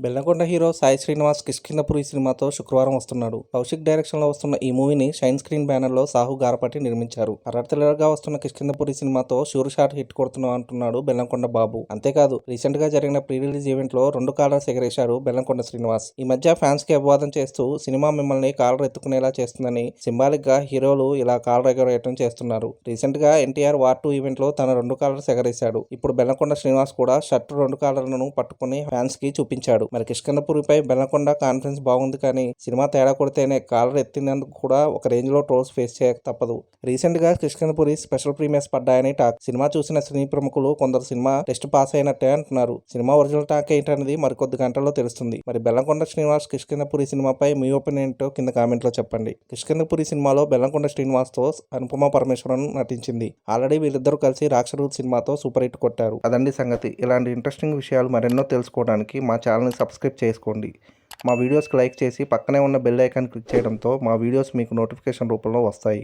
Bellamkonda hero Sai Srinivas Kishkindhapuri సినిమాతో శుక్రవారం వస్తున్నాడు. కౌశిక్ డైరెక్షన్ లో వస్తున్న ఈ మూవీని షైన్ స్క్రీన్ బ్యానర్ లో సాహు గారపట్టి నిర్మించారు. గా వస్తున్న కిష్కింధపురి సినిమాతో షూర్ షాట్ హిట్ కొడుతున్నా అంటున్నాడు బెల్లంకొండ బాబు. అంతేకాదు రీసెంట్ గా జరిగిన ప్రీ రిలీజ్ ఈవెంట్ లో 2 కాలర్స్ ఎగరేశారు బెల్లంకొండ శ్రీనివాస్. ఈ మధ్య ఫ్యాన్స్ కి అభివాదం చేస్తూ సినిమా మిమ్మల్ని కాలర్ ఎత్తుకునేలా చేస్తుందని సింబాలిక్ గా హీరోలు ఇలా కాలర్ ఎగరేయటం చేస్తున్నారు. రీసెంట్ గా ఎన్టీఆర్ వార్ 2 ఈవెంట్ లో తన 2 కాలర్స్ ఎగరేశాడు. ఇప్పుడు బెల్లంకొండ శ్రీనివాస్ కూడా షర్ట్ 2 కాలర్లను పట్టుకుని ఫ్యాన్స్ కి చూపించాడు. మరి కిష్కింధపురిపై బెల్లంకొండ కాన్ఫిడెన్స్ బాగుంది, కానీ సినిమా తేడా కొడితేనే కాలర్ ఎత్తినందుకు కూడా ఒక రేంజ్ లో ట్రోల్స్ ఫేస్ చేయక తప్పదు. రీసెంట్ గా కిష్కింధపురి స్పెషల్ ప్రీమియర్స్ పడ్డాయని టాక్. సినిమా చూసిన సినీ ప్రముఖులు కొందరు సినిమా టెస్ట్ పాస్ అయినట్టే అంటున్నారు. సినిమా ఒరిజినల్ టాక్ ఏంటనేది మరికొద్ది గంటల్లో తెలుస్తుంది. మరి బెల్లంకొండ శ్రీనివాస్ కిష్కింధపురి సినిమాపై మీ ఒపీనియన్ ఏంటో కింద కామెంట్ లో చెప్పండి. కిష్కింధపురి సినిమాలో బెల్లంకొండ శ్రీనివాస్ తో అనుపమ పరమేశ్వరన్ నటించింది. ఆల్రెడీ వీళ్ళిద్దరూ కలిసి రాక్షసూత్ సినిమాతో సూపర్ హిట్ కొట్టారు. అదండి సంగతి. ఇలాంటి ఇంట్రెస్టింగ్ విషయాలు మరెన్నో తెలుసుకోవడానికి మా ఛానల్ని సబ్స్క్రైబ్ చేసుకోండి. మా వీడియోస్కి లైక్ చేసి పక్కనే ఉన్న బెల్ ఐకాన్ క్లిక్ చేయడంతో మా వీడియోస్ మీకు నోటిఫికేషన్ రూపంలో వస్తాయి.